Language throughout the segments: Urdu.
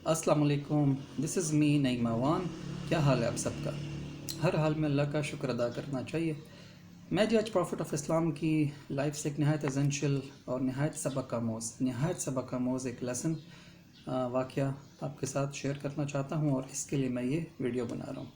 السلام علیکم، دس از می نعیم وان. کیا حال ہے آپ سب کا؟ ہر حال میں اللہ کا شکر ادا کرنا چاہیے. میں جی آج پروفٹ آف اسلام کی لائف سے ایک نہایت ایسینشیل اور نہایت سبق آموز ایک لیسن واقعہ آپ کے ساتھ شیئر کرنا چاہتا ہوں، اور اس کے لیے میں یہ ویڈیو بنا رہا ہوں.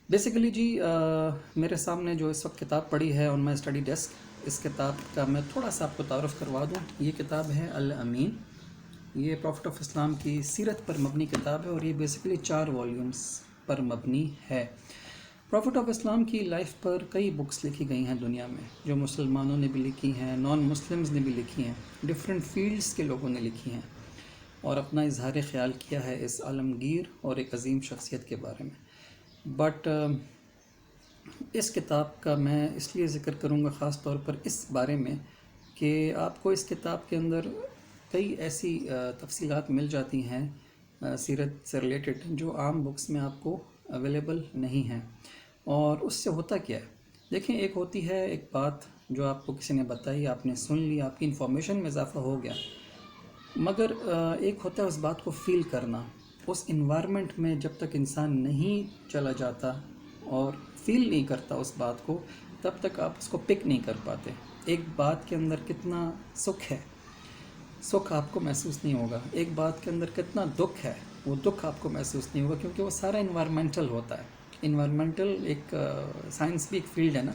بیسیکلی جی میرے سامنے جو اس وقت کتاب پڑی ہے آن مائی اسٹڈی ڈیسک، اس کتاب کا میں تھوڑا سا آپ کو تعارف کروا دوں. یہ کتاب ہے الامین. یہ پروفٹ آف اسلام کی سیرت پر مبنی کتاب ہے، اور یہ بیسیکلی 4 والیومز پر مبنی ہے. پروفٹ آف اسلام کی لائف پر کئی بکس لکھی گئی ہیں دنیا میں، جو مسلمانوں نے بھی لکھی ہیں، نان مسلمز نے بھی لکھی ہیں، ڈفرینٹ فیلڈز کے لوگوں نے لکھی ہیں، اور اپنا اظہار خیال کیا ہے اس عالمگیر اور ایک عظیم شخصیت کے بارے میں. بٹ اس کتاب کا میں اس لیے ذکر کروں گا خاص طور پر اس بارے میں کہ آپ کو اس کتاب کے اندر کئی ایسی تفصیلات مل جاتی ہیں سیرت سے ریلیٹڈ جو عام بکس میں آپ کو اویلیبل نہیں ہیں. اور اس سے ہوتا کیا ہے، دیکھیں، ایک ہوتی ہے ایک بات جو آپ کو کسی نے بتائی، آپ نے سن لی، آپ کی انفارمیشن میں اضافہ ہو گیا، مگر ایک ہوتا ہے اس بات کو فیل کرنا. اس انوائرمنٹ میں جب تک انسان نہیں چلا جاتا اور فیل نہیں کرتا اس بات کو، تب تک آپ اس کو پک نہیں کر پاتے. ایک بات کے اندر کتنا سکھ آپ کو محسوس نہیں ہوگا، ایک بات کے اندر کتنا دکھ ہے، وہ دکھ آپ کو محسوس نہیں ہوگا، کیونکہ وہ سارا انوائرمنٹل ہوتا ہے. انوائرمنٹل ایک سائنس بھی ایک فیلڈ ہے نا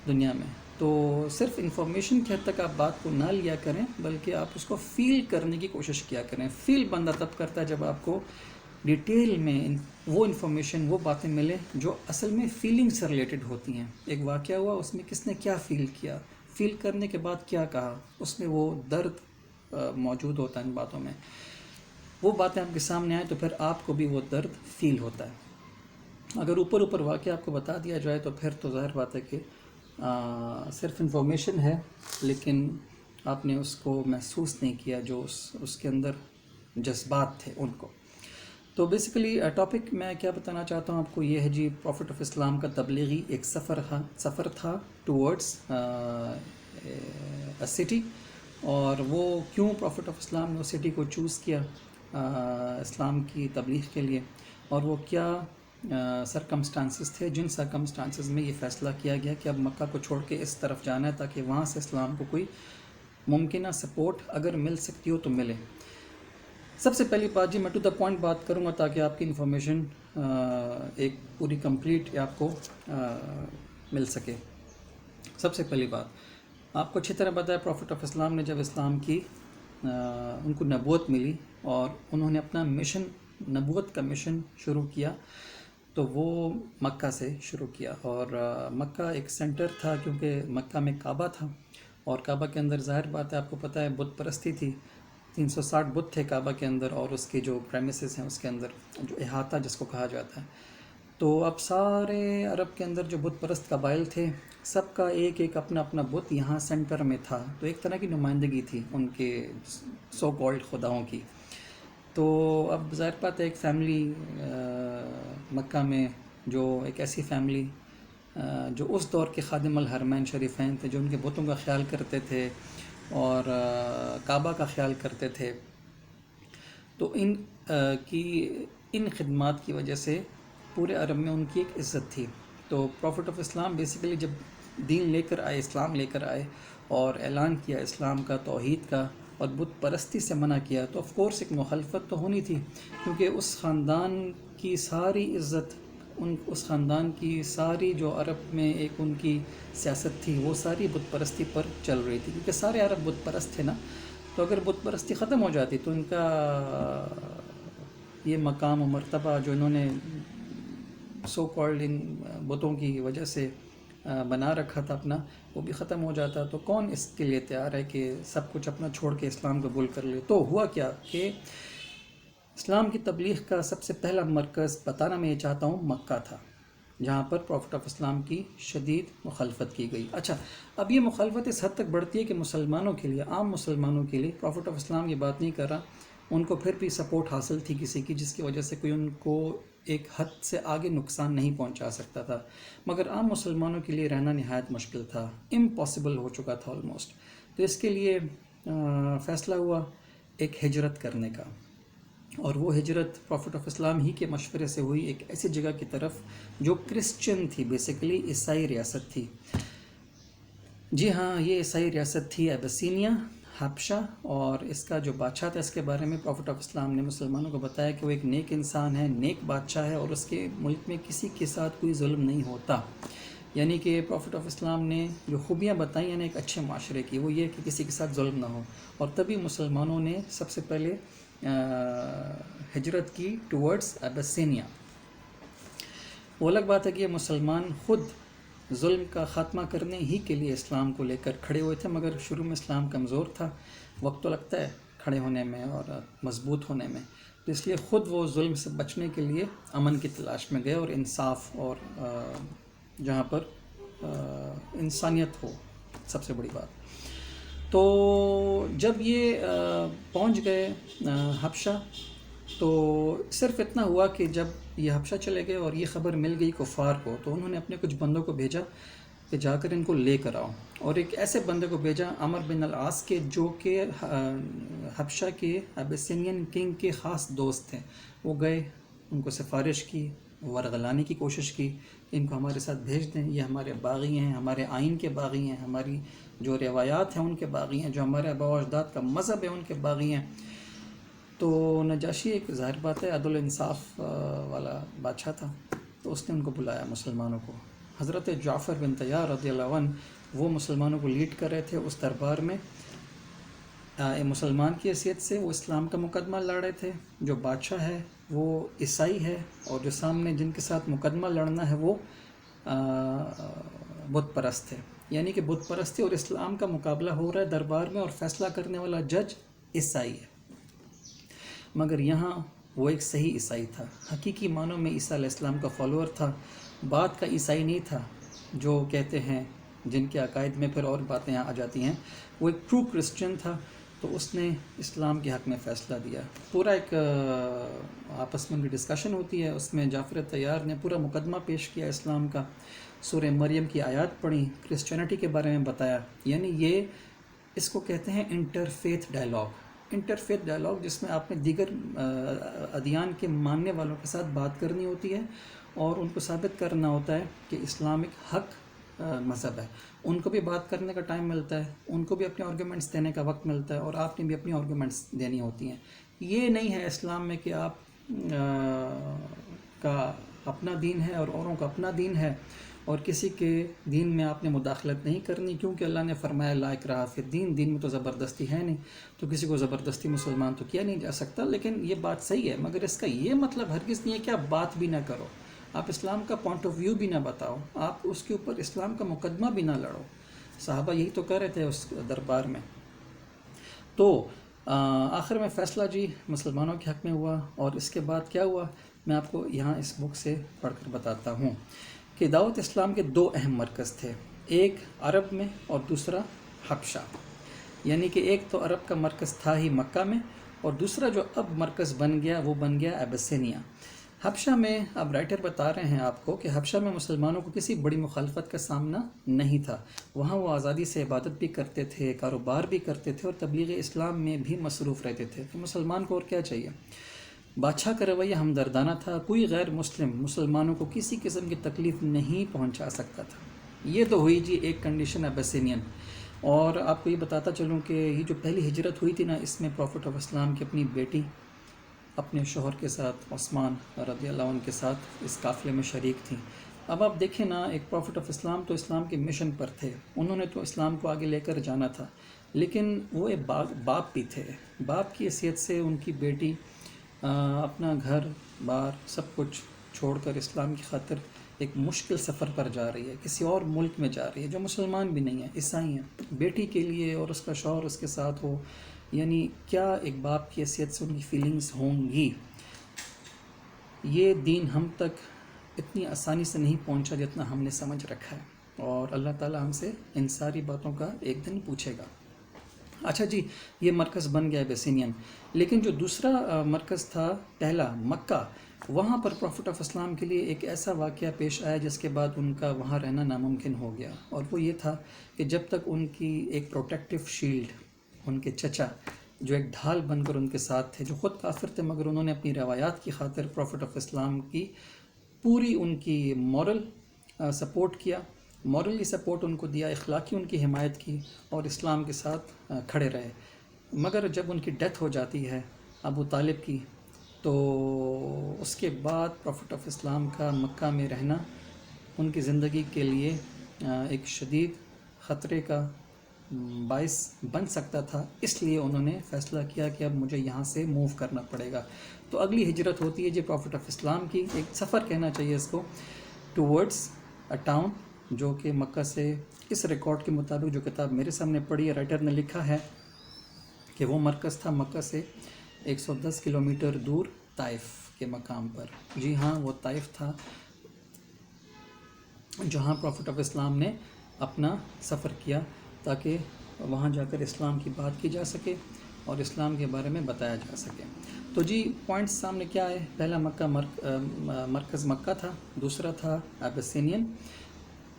دنیا میں. تو صرف انفارمیشن کے حد تک آپ بات کو نہ لیا کریں، بلکہ آپ اس کو فیل کرنے کی کوشش کیا کریں. فیل بندہ تب کرتا ہے جب آپ کو ڈیٹیل میں وہ انفارمیشن، وہ باتیں ملیں جو اصل میں فیلنگ سے ریلیٹڈ ہوتی ہیں. ایک واقعہ ہوا، اس میں کس نے کیا فیل کیا، فیل کرنے کے بعد کیا کہا، اس میں وہ درد موجود ہوتا ہے ان باتوں میں. وہ باتیں آپ کے سامنے آئیں تو پھر آپ کو بھی وہ درد فیل ہوتا ہے. اگر اوپر واقعہ آپ کو بتا دیا جائے تو پھر تو ظاہر بات ہے کہ صرف انفارمیشن ہے، لیکن آپ نے اس کو محسوس نہیں کیا جو اس کے اندر جذبات تھے ان کو. تو بیسیکلی ٹاپک میں کیا بتانا چاہتا ہوں آپ کو، یہ ہے جی پروفٹ آف اسلام کا تبلیغی ایک سفر تھا ٹورڈز اے سٹی، اور وہ کیوں پروفٹ آف اسلام نے اس سٹی کو چوز کیا اسلام کی تبلیغ کے لیے، اور وہ کیا سرکمسٹانسز تھے جن سرکمسٹانسز میں یہ فیصلہ کیا گیا کہ اب مکہ کو چھوڑ کے اس طرف جانا ہے تاکہ وہاں سے اسلام کو کوئی ممکنہ سپورٹ اگر مل سکتی ہو تو ملے. سب سے پہلی بات جی، میں ٹو دا پوائنٹ بات کروں گا تاکہ آپ کی انفارمیشن ایک پوری کمپلیٹ آپ کو مل سکے. سب سے پہلی بات آپ کو اچھی طرح پتہ ہے، پروفٹ آف اسلام نے جب اسلام کی ان کو نبوت ملی اور انہوں نے اپنا مشن، نبوت کا مشن شروع کیا، تو وہ مکہ سے شروع کیا. اور مکہ ایک سینٹر تھا، کیونکہ مکہ میں کعبہ تھا، اور کعبہ کے اندر ظاہر بات ہے آپ کو پتہ ہے بت پرستی تھی. 360 بت تھے کعبہ کے اندر، اور اس کے جو پریمیسز ہیں اس کے اندر جو احاطہ جس کو کہا جاتا ہے. تو اب سارے عرب کے اندر جو بت پرست قبائل تھے، سب کا ایک اپنا بت یہاں سینٹر میں تھا. تو ایک طرح کی نمائندگی تھی ان کے سو کالڈ خداؤں کی. تو اب ظاہر بات ہے ایک فیملی مکہ میں، جو ایک ایسی فیملی جو اس دور کے خادم الحرمین شریفین تھے، جو ان کے بتوں کا خیال کرتے تھے اور کعبہ کا خیال کرتے تھے، تو ان خدمات کی وجہ سے پورے عرب میں ان کی ایک عزت تھی. تو پروفٹ آف اسلام بیسیکلی جب دین لے کر آئے، اسلام لے کر آئے اور اعلان کیا اسلام کا، توحید کا، اور بت پرستی سے منع کیا، تو آف کورس ایک مخالفت تو ہونی تھی، کیونکہ اس خاندان کی ساری عزت، اس خاندان کی ساری جو عرب میں ایک ان کی سیاست تھی، وہ ساری بت پرستی پر چل رہی تھی، کیونکہ سارے عرب بت پرست تھے نا. تو اگر بت پرستی ختم ہو جاتی تو ان کا یہ مقام و مرتبہ جو انہوں نے سو کالڈ ان بتوں کی وجہ سے بنا رکھا تھا اپنا، وہ بھی ختم ہو جاتا. تو کون اس کے لیے تیار ہے کہ سب کچھ اپنا چھوڑ کے اسلام قبول کر لے؟ تو ہوا کیا کہ اسلام کی تبلیغ کا سب سے پہلا مرکز بتانا میں یہ چاہتا ہوں مکہ تھا، جہاں پر پروفٹ آف اسلام کی شدید مخالفت کی گئی. اچھا، اب یہ مخالفت اس حد تک بڑھتی ہے کہ مسلمانوں کے لیے، عام مسلمانوں کے لیے، پروفٹ آف اسلام یہ بات نہیں کر رہا، ان کو پھر بھی سپورٹ حاصل تھی کسی کی، جس کی وجہ سے کوئی ان کو ایک حد سے آگے نقصان نہیں پہنچا سکتا تھا، مگر عام مسلمانوں کے لیے رہنا نہایت مشکل تھا، امپاسبل ہو چکا تھا آلموسٹ. تو اس کے لیے فیصلہ ہوا ایک ہجرت کرنے کا، اور وہ ہجرت پروفٹ آف اسلام ہی کے مشورے سے ہوئی ایک ایسی جگہ کی طرف جو کرسچن تھی، بیسیکلی عیسائی ریاست تھی۔ جی ہاں، یہ عیسائی ریاست تھی ایبسینیا، حبشہ، اور اس کا جو بادشاہ تھا اس کے بارے میں پروفٹ آف اسلام نے مسلمانوں کو بتایا کہ وہ ایک نیک انسان ہے، نیک بادشاہ ہے، اور اس کے ملک میں کسی کے ساتھ کوئی ظلم نہیں ہوتا۔ یعنی کہ پروفٹ آف اسلام نے جو خوبیاں بتائیں یعنی ایک اچھے معاشرے کی، وہ یہ کہ کسی کے ساتھ ظلم نہ ہو، اور تبھی مسلمانوں نے سب سے پہلے ہجرت کی ٹورڈز ایبسینیا۔ وہ الگ بات ہے کہ یہ مسلمان خود ظلم کا خاتمہ کرنے ہی کے لیے اسلام کو لے کر کھڑے ہوئے تھے، مگر شروع میں اسلام کمزور تھا، وقت تو لگتا ہے کھڑے ہونے میں اور مضبوط ہونے میں، تو اس لیے خود وہ ظلم سے بچنے کے لیے امن کی تلاش میں گئے، اور انصاف اور جہاں پر انسانیت ہو، سب سے بڑی بات۔ تو جب یہ پہنچ گئے حبشہ، تو صرف اتنا ہوا کہ جب یہ حبشہ چلے گئے اور یہ خبر مل گئی کفار کو، تو انہوں نے اپنے کچھ بندوں کو بھیجا کہ جا کر ان کو لے کر آؤ، اور ایک ایسے بندے کو بھیجا عمر بن العاص کے، جو کہ حبشہ کے ایبسینین کنگ کے خاص دوست تھے۔ وہ گئے، ان کو سفارش کی، ورغلانے کی کوشش کی، ان کو ہمارے ساتھ بھیج دیں، یہ ہمارے باغی ہیں، ہمارے آئین کے باغی ہیں، ہماری جو روایات ہیں ان کے باغی ہیں، جو ہمارے آباء و اجداد کا مذہب ہے ان کے باغی ہیں۔ تو نجاشی ایک ظاہر بات ہے عدل و انصاف والا بادشاہ تھا، تو اس نے ان کو بلایا مسلمانوں کو۔ حضرت جعفر بن طیار رضی اللہ عنہ وہ مسلمانوں کو لیڈ کر رہے تھے اس دربار میں، مسلمان کی حیثیت سے وہ اسلام کا مقدمہ لڑ رہے تھے۔ جو بادشاہ ہے وہ عیسائی ہے، اور جو سامنے جن کے ساتھ مقدمہ لڑنا ہے وہ بت پرست ہے، یعنی کہ بت پرستی اور اسلام کا مقابلہ ہو رہا ہے دربار میں، اور فیصلہ کرنے والا جج عیسائی ہے۔ مگر یہاں وہ ایک صحیح عیسائی تھا، حقیقی معنوں میں عیسیٰ علیہ السلام کا فالوور تھا، بات کا عیسائی نہیں تھا جو کہتے ہیں، جن کے عقائد میں پھر اور باتیں آ جاتی ہیں۔ وہ ایک ٹرو کرسچن تھا، تو اس نے اسلام کے حق میں فیصلہ دیا۔ پورا ایک آپس میں ان کی ڈسکشن ہوتی ہے، اس میں جعفر طیار نے پورا مقدمہ پیش کیا اسلام کا، سورہ مریم کی آیات پڑھی، کرسچینٹی کے بارے میں بتایا، یعنی یہ اس کو کہتے ہیں انٹر فیتھ ڈائلاگ، جس میں آپ نے دیگر ادیان کے ماننے والوں کے ساتھ بات کرنی ہوتی ہے، اور ان کو ثابت کرنا ہوتا ہے کہ اسلام ایک حق مذہب ہے۔ ان کو بھی بات کرنے کا ٹائم ملتا ہے، ان کو بھی اپنے آرگومنٹس دینے کا وقت ملتا ہے، اور آپ نے بھی اپنی آرگومنٹس دینی ہوتی ہیں۔ یہ نہیں ہے اسلام میں کہ آپ کا اپنا دین ہے اور اوروں کا اپنا دین ہے، اور کسی کے دین میں آپ نے مداخلت نہیں کرنی، کیونکہ اللہ نے فرمایا لا اکراہ فی الدین، دین میں تو زبردستی ہے نہیں، تو کسی کو زبردستی مسلمان تو کیا نہیں جا سکتا۔ لیکن یہ بات صحیح ہے، مگر اس کا یہ مطلب ہرگز نہیں ہے کہ آپ بات بھی نہ کرو، آپ اسلام کا پوائنٹ آف ویو بھی نہ بتاؤ، آپ اس کے اوپر اسلام کا مقدمہ بھی نہ لڑو۔ صحابہ یہی تو کر رہے تھے اس دربار میں۔ تو آخر میں فیصلہ جی مسلمانوں کے حق میں ہوا، اور اس کے بعد کیا ہوا میں آپ کو یہاں اس بک سے پڑھ کر بتاتا ہوں کہ دعوت اسلام کے دو اہم مرکز تھے، ایک عرب میں اور دوسرا حبشہ، یعنی کہ ایک تو عرب کا مرکز تھا ہی مکہ میں، اور دوسرا جو اب مرکز بن گیا وہ بن گیا ایبسینیا۔ حبشہ میں اب رائٹر بتا رہے ہیں آپ کو کہ حبشہ میں مسلمانوں کو کسی بڑی مخالفت کا سامنا نہیں تھا، وہاں وہ آزادی سے عبادت بھی کرتے تھے، کاروبار بھی کرتے تھے، اور تبلیغ اسلام میں بھی مصروف رہتے تھے، کہ مسلمان کو اور کیا چاہیے۔ بادشاہ کا رویہ ہمدردانہ تھا، کوئی غیر مسلمانوں کو کسی قسم کی تکلیف نہیں پہنچا سکتا تھا۔ یہ تو ہوئی جی ایک کنڈیشن ایبسینین۔ اور آپ کو یہ بتاتا چلوں کہ یہ جو پہلی ہجرت ہوئی تھی نا، اس میں پروفٹ آف اسلام کی اپنی بیٹی اپنے شوہر کے ساتھ، عثمان رضی اللہ عنہ کے ساتھ اس قافلے میں شریک تھیں۔ اب آپ دیکھیں نا، ایک پروفٹ آف اسلام تو اسلام کے مشن پر تھے، انہوں نے تو اسلام کو آگے لے کر جانا تھا، لیکن وہ ایک باپ بھی تھے، باپ کی حیثیت سے ان کی بیٹی اپنا گھر بار سب کچھ چھوڑ کر اسلام کی خاطر ایک مشکل سفر پر جا رہی ہے، کسی اور ملک میں جا رہی ہے جو مسلمان بھی نہیں ہے، عیسائی ہیں، بیٹی کے لیے، اور اس کا شوہر اس کے ساتھ ہو، یعنی کیا ایک باپ کی حیثیت سے ان کی فیلنگز ہوں گی۔ یہ دین ہم تک اتنی آسانی سے نہیں پہنچا جتنا ہم نے سمجھ رکھا ہے، اور اللہ تعالیٰ ہم سے ان ساری باتوں کا ایک دن پوچھے گا۔ اچھا جی، یہ مرکز بن گیا بیسینین، لیکن جو دوسرا مرکز تھا پہلا مکہ، وہاں پر پروفٹ آف اسلام کے لیے ایک ایسا واقعہ پیش آیا جس کے بعد ان کا وہاں رہنا ناممکن ہو گیا، اور وہ یہ تھا کہ جب تک ان کی ایک پروٹیکٹیو شیلڈ ان کے چچا جو ایک ڈھال بن کر ان کے ساتھ تھے، جو خود کافر تھے مگر انہوں نے اپنی روایات کی خاطر پروفٹ آف اسلام کی پوری ان کی مورل سپورٹ کیا، مورلی سپورٹ ان کو دیا، اخلاقی ان کی حمایت کی اور اسلام کے ساتھ کھڑے رہے۔ مگر جب ان کی ڈیتھ ہو جاتی ہے ابو طالب کی، تو اس کے بعد پروفٹ آف اسلام کا مکہ میں رہنا ان کی زندگی کے لیے ایک شدید خطرے کا باعث بن سکتا تھا، اس لیے انہوں نے فیصلہ کیا کہ اب مجھے یہاں سے موو کرنا پڑے گا۔ تو اگلی ہجرت ہوتی ہے جی پروفٹ آف اسلام کی، ایک سفر کہنا چاہیے اس کو، ٹورڈز اے ٹاؤن جو کہ مکہ سے، اس ریکارڈ کے مطابق جو کتاب میرے سامنے پڑھی ہے، رائٹر نے لکھا ہے کہ وہ مرکز تھا مکہ سے 110 کلومیٹر دور طائف کے مقام پر۔ جی ہاں، وہ طائف تھا جہاں پروفٹ آف اسلام نے اپنا سفر کیا تاکہ وہاں جا کر اسلام کی بات کی جا سکے اور اسلام کے بارے میں بتایا جا سکے۔ تو جی پوائنٹس سامنے کیا ہے، پہلا مکہ مرکز مکہ تھا، دوسرا تھا ایبیسینین،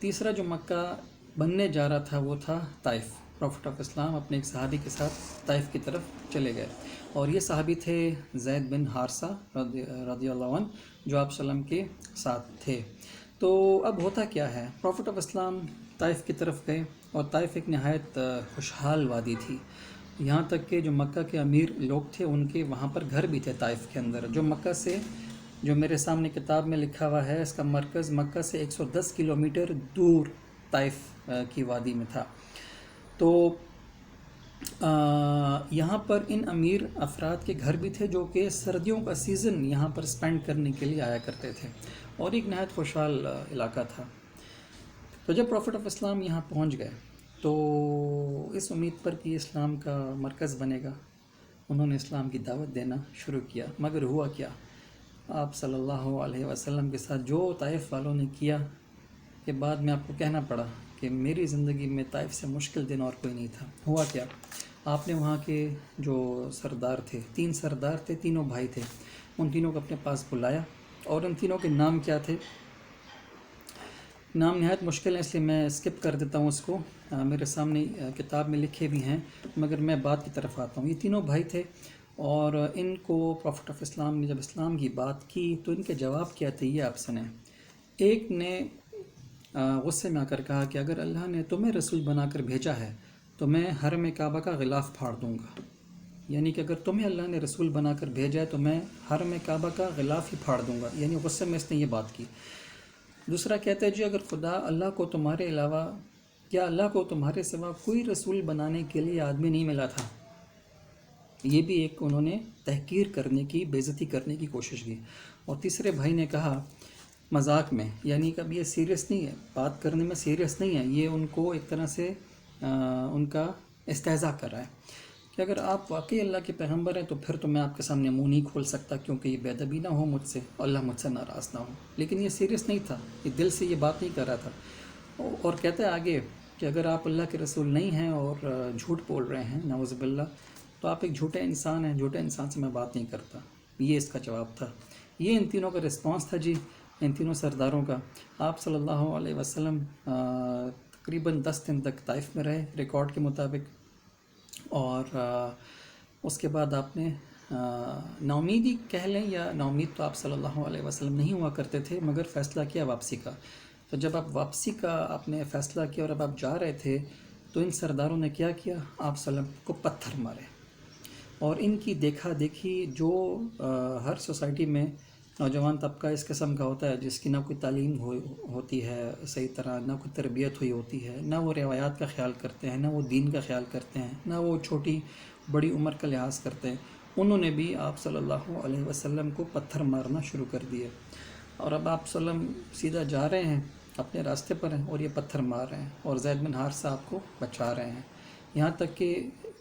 تیسرا جو مکہ بننے جا رہا تھا وہ تھا طائف۔ پروفٹ آف اسلام اپنے ایک صحابی کے ساتھ طائف کی طرف چلے گئے، اور یہ صحابی تھے زید بن حارثہ رضی اللہ عنہ، جو آپ وسلم کے ساتھ تھے۔ تو اب ہوتا کیا ہے، پروفٹ آف اسلام طائف کی طرف گئے، اور طائف ایک نہایت خوشحال وادی تھی، یہاں تک کہ جو مکہ کے امیر لوگ تھے ان کے وہاں پر گھر بھی تھے طائف کے اندر، جو مکہ سے، جو میرے سامنے کتاب میں لکھا ہوا ہے، اس کا مرکز مکہ سے 110 کلومیٹر دور طائف کی وادی میں تھا۔ تو یہاں پر ان امیر افراد کے گھر بھی تھے جو کہ سردیوں کا سیزن یہاں پر سپینڈ کرنے کے لیے آیا کرتے تھے، اور ایک نہایت خوشحال علاقہ تھا۔ تو جب پروفٹ آف اسلام یہاں پہنچ گئے تو اس امید پر کہ اسلام کا مرکز بنے گا، انہوں نے اسلام کی دعوت دینا شروع کیا، مگر ہوا کیا، آپ صلی اللہ علیہ وسلم کے ساتھ جو طائف والوں نے کیا کہ بعد میں آپ کو کہنا پڑا کہ میری زندگی میں طائف سے مشکل دن اور کوئی نہیں تھا۔ ہوا کیا، آپ نے وہاں کے جو سردار تھے، 3 سردار تھے، تینوں بھائی تھے، ان تینوں کو اپنے پاس بلایا، اور ان تینوں کے نام کیا تھے، نام نہایت مشکل ہے اس لیے میں اسکپ کر دیتا ہوں اس کو، میرے سامنے کتاب میں لکھے بھی ہیں، مگر میں بات کی طرف آتا ہوں۔ یہ تینوں بھائی تھے، اور ان کو پروفٹ آف اسلام نے جب اسلام کی بات کی تو ان کے جواب کیا تھے، یہ آپ سنیں۔ ایک نے غصے میں آ کر کہا کہ اگر اللہ نے تمہیں رسول بنا کر بھیجا ہے تو میں حرم کعبہ کا غلاف پھاڑ دوں گا، یعنی کہ اگر تمہیں اللہ نے رسول بنا کر بھیجا ہے تو میں حرم کعبہ کا غلاف ہی پھاڑ دوں گا، یعنی غصے میں اس نے یہ بات کی۔ دوسرا کہتا ہے جی اگر خدا اللہ کو تمہارے علاوہ، کیا اللہ کو تمہارے سوا کوئی رسول بنانے کے لیے آدمی نہیں ملا تھا؟ یہ بھی ایک انہوں نے تحقیر کرنے کی، بے عزتی کرنے کی کوشش کی۔ اور تیسرے بھائی نے کہا مذاق میں، یعنی کہ اب یہ سیریس نہیں ہے، بات کرنے میں سیریس نہیں ہے، یہ ان کو ایک طرح سے ان کا استہزاء کر رہا ہے کہ اگر آپ واقعی اللہ کے پیغمبر ہیں تو پھر تو میں آپ کے سامنے منہ نہیں کھول سکتا، کیونکہ یہ بے ادبی نہ ہو مجھ سے، اللہ مجھ سے ناراض نہ ہو۔ لیکن یہ سیریس نہیں تھا، یہ دل سے یہ بات نہیں کر رہا تھا، اور کہتا ہے آگے کہ اگر آپ اللہ کے رسول نہیں ہیں اور جھوٹ بول رہے ہیں نعوذ باللہ، تو آپ ایک جھوٹے انسان ہیں، جھوٹے انسان سے میں بات نہیں کرتا۔ یہ اس کا جواب تھا، یہ ان تینوں کا رسپانس تھا جی، ان تینوں سرداروں کا۔ آپ صلی اللہ علیہ وسلم تقریباً 10 دن تک طائف میں رہے ریکارڈ کے مطابق، اور اس کے بعد آپ نے نا امیدی کہہ لیں یا نا امید تو آپ صلی اللہ علیہ وسلم نہیں ہوا کرتے تھے، مگر فیصلہ کیا واپسی کا۔ تو جب آپ واپسی کا آپ نے فیصلہ کیا اور اب آپ جا رہے تھے تو ان سرداروں نے کیا کیا، آپ صلی اللہ علیہ وسلم کو پتھر مارے، اور ان کی دیکھا دیکھی جو ہر سوسائٹی میں نوجوان طبقہ اس قسم کا ہوتا ہے جس کی نہ کوئی تعلیم ہوتی ہے صحیح طرح، نہ کوئی تربیت ہوئی ہوتی ہے، نہ وہ روایات کا خیال کرتے ہیں، نہ وہ دین کا خیال کرتے ہیں، نہ وہ چھوٹی بڑی عمر کا لحاظ کرتے ہیں، انہوں نے بھی آپ صلی اللہ علیہ وسلم کو پتھر مارنا شروع کر دیے۔ اور اب آپ صلی اللہ علیہ وسلم سیدھا جا رہے ہیں، اپنے راستے پر ہیں، اور یہ پتھر مار رہے ہیں، اور زید بن حارثہ آپ کو بچا رہے ہیں، یہاں تک کہ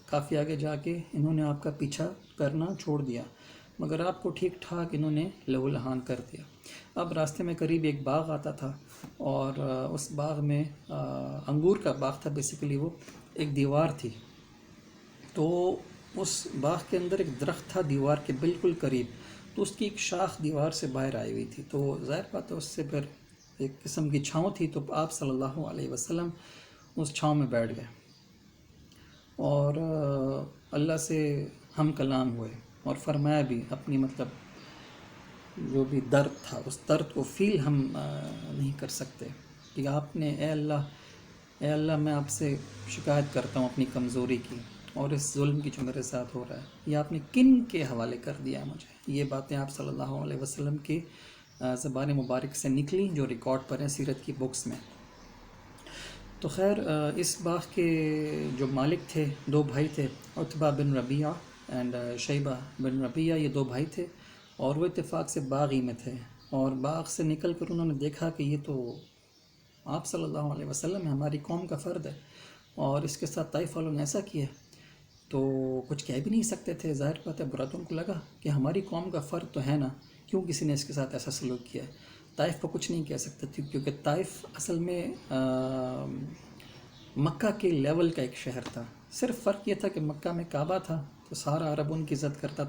کافی آگے جا کے انہوں نے آپ کا پیچھا کرنا چھوڑ دیا، مگر آپ کو ٹھیک ٹھاک انہوں نے لہو لہان کر دیا۔ اب راستے میں قریب ایک باغ آتا تھا، اور اس باغ میں انگور کا باغ تھا بیسیکلی، وہ ایک دیوار تھی، تو اس باغ کے اندر ایک درخت تھا دیوار کے بالکل قریب، تو اس کی ایک شاخ دیوار سے باہر آئی ہوئی تھی، تو ظاہر بات ہے اس سے پھر ایک قسم کی چھاؤں تھی، تو آپ صلی اللہ علیہ وسلم اس چھاؤں میں بیٹھ گئے۔ اور اللہ سے ہم کلام ہوئے اور فرمایا بھی اپنی مطلب جو بھی درد تھا اس درد کو فیل ہم نہیں کر سکتے کہ آپ نے اے اللہ میں آپ سے شکایت کرتا ہوں اپنی کمزوری کی اور اس ظلم کی جو میرے ساتھ ہو رہا ہے یہ آپ نے کن کے حوالے کر دیا ہے مجھے. یہ باتیں آپ صلی اللہ علیہ وسلم کی زبان مبارک سے نکلی جو ریکارڈ پر ہیں سیرت کی بکس میں. تو خیر اس باغ کے جو مالک تھے 2 بھائی تھے، عتبہ بن ربیعہ اینڈ شیبہ بن ربیعہ. یہ 2 بھائی تھے اور وہ اتفاق سے باغ ہی میں تھے اور باغ سے نکل کر انہوں نے دیکھا کہ یہ تو آپ صلی اللہ علیہ وسلم ہے، ہماری قوم کا فرد ہے اور اس کے ساتھ طائف والوں نے ایسا کیا. تو کچھ کہہ بھی نہیں سکتے تھے، ظاہر بات ہے برا تو ان کو لگا کہ ہماری قوم کا فرد تو ہے نا، کیوں کسی نے اس کے ساتھ ایسا سلوک کیا. طائف کو کچھ نہیں کہہ سکتے تھے کیونکہ طائف اصل میں مکہ کے لیول کا ایک شہر تھا. صرف فرق یہ تھا کہ مکہ میں کعبہ تھا تو سارا عرب ان کی عزت کرتا